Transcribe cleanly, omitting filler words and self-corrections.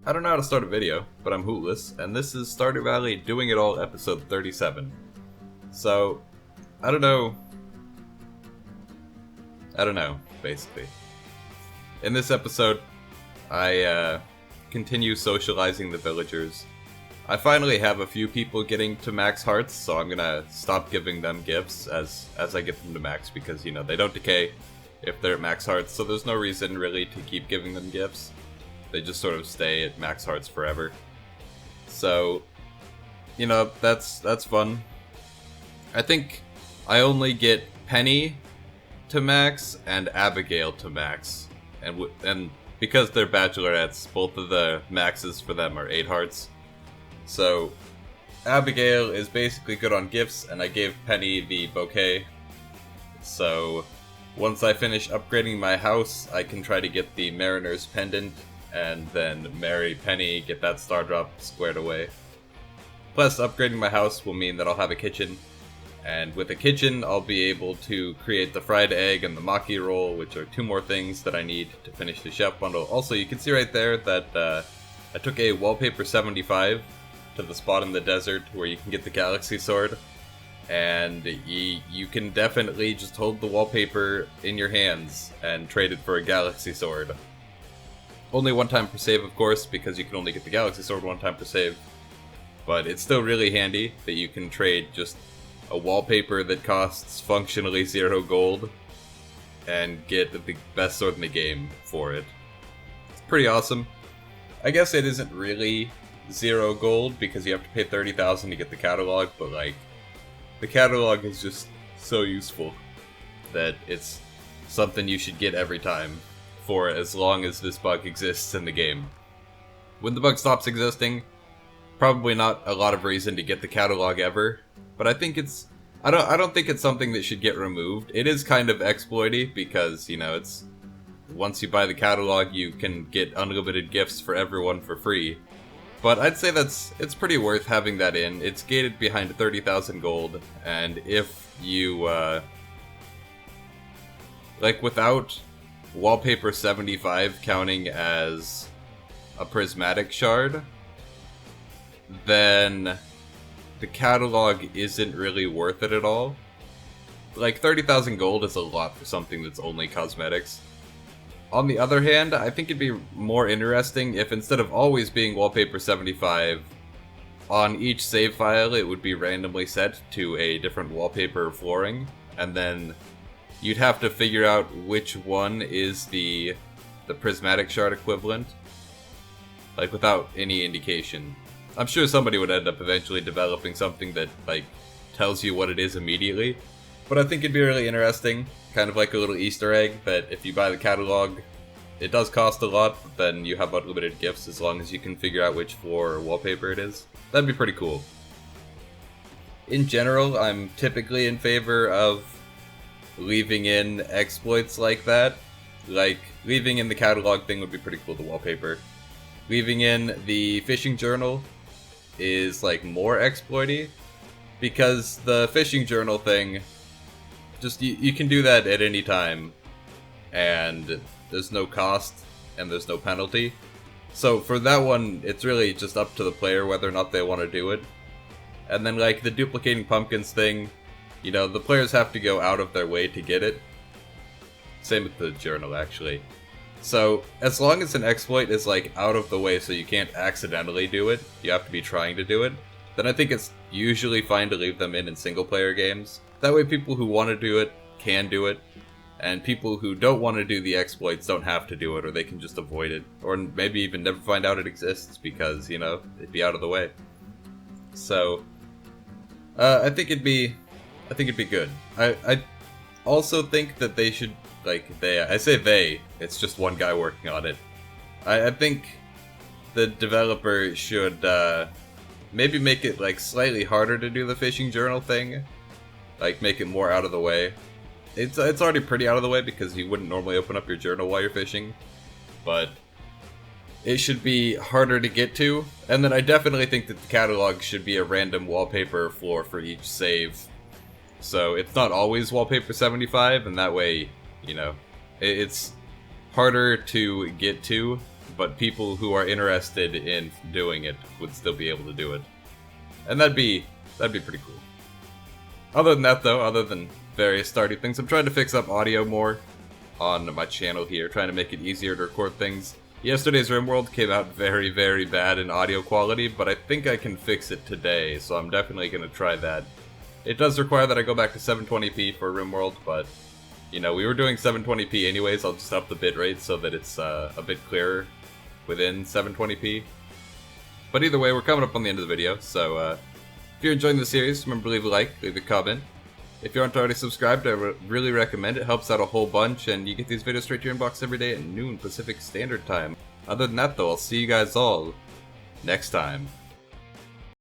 I don't know how to start a video, but I'm hootless, and this is Stardew Valley Doing It All episode 37. So, I don't know, basically. In this episode, I continue socializing the villagers. I finally have a few people getting to max hearts, so I'm gonna stop giving them gifts as I get them to max, because, you know, they don't decay if they're at max hearts, so there's no reason really to keep giving them gifts. They just sort of stay at max hearts forever. So, you know, that's fun. I think I only get Penny to max and Abigail to max. And because they're bachelorettes, both of the maxes for them are 8 hearts. So, Abigail is basically good on gifts, and I gave Penny the bouquet. So, once I finish upgrading my house, I can try to get the Mariner's Pendant, and then marry Penny, get that star drop squared away. Plus, upgrading my house will mean that I'll have a kitchen, and with a kitchen, I'll be able to create the fried egg and the maki roll, which are 2 more things that I need to finish the chef bundle. Also, you can see right there that I took a wallpaper 75 to the spot in the desert where you can get the galaxy sword, and you can definitely just hold the wallpaper in your hands and trade it for a galaxy sword. Only 1 time per save, of course, because you can only get the galaxy sword 1 time per save. But it's still really handy that you can trade just a wallpaper that costs functionally 0 gold and get the best sword in the game for it. It's pretty awesome. I guess it isn't really 0 gold because you have to pay 30,000 to get the catalog, but like, the catalog is just so useful that it's something you should get every time for as long as this bug exists in the game. When the bug stops existing, probably not a lot of reason to get the catalog ever, but I think it's I don't think it's something that should get removed. It is kind of exploity because, you know, it's once you buy the catalog you can get unlimited gifts for everyone for free. But I'd say it's pretty worth having that in. It's gated behind 30,000 gold, and if you like, without wallpaper 75 counting as a prismatic shard, then the catalog isn't really worth it at all. Like, 30,000 gold is a lot for something that's only cosmetics. On the other hand, I think it'd be more interesting if instead of always being wallpaper 75, on each save file it would be randomly set to a different wallpaper flooring, and then you'd have to figure out which one is the prismatic shard equivalent, like, without any indication. I'm sure somebody would end up eventually developing something that, like, tells you what it is immediately, but I think it'd be really interesting, kind of like a little Easter egg, that if you buy the catalog, it does cost a lot, but then you have unlimited gifts as long as you can figure out which floor or wallpaper it is. That'd be pretty cool. In general, I'm typically in favor of leaving in exploits like that. Like, leaving in the catalog thing would be pretty cool, the wallpaper. Leaving in the fishing journal is, like, more exploity, because the fishing journal thing, just, you can do that at any time, and there's no cost, and there's no penalty. So for that one, it's really just up to the player whether or not they want to do it. And then, like, the duplicating pumpkins thing, you know, the players have to go out of their way to get it. Same with the journal, actually. So, as long as an exploit is, like, out of the way so you can't accidentally do it, you have to be trying to do it, then I think it's usually fine to leave them in single-player games. That way people who want to do it can do it, and people who don't want to do the exploits don't have to do it, or they can just avoid it, or maybe even never find out it exists because, you know, it'd be out of the way. So, I think it'd be good. I also think that they should, like, I say they, it's just one guy working on it. I think the developer should maybe make it, like, slightly harder to do the fishing journal thing. Like, make it more out of the way. It's already pretty out of the way because you wouldn't normally open up your journal while you're fishing. But it should be harder to get to. And then I definitely think that the catalog should be a random wallpaper floor for each save. So it's not always wallpaper 75, and that way, you know, it's harder to get to, but people who are interested in doing it would still be able to do it. And that'd be pretty cool. Other than that though, other than various Stardew things, I'm trying to fix up audio more on my channel here, trying to make it easier to record things. Yesterday's RimWorld came out very, very bad in audio quality, but I think I can fix it today, so I'm definitely going to try that. It does require that I go back to 720p for RimWorld, but, you know, we were doing 720p anyways. I'll just up the bitrate so that it's a bit clearer within 720p. But either way, we're coming up on the end of the video, so if you're enjoying the series, remember to leave a like, leave a comment. If you aren't already subscribed, I really recommend it. It helps out a whole bunch, and you get these videos straight to your inbox every day at noon Pacific Standard Time. Other than that, though, I'll see you guys all next time.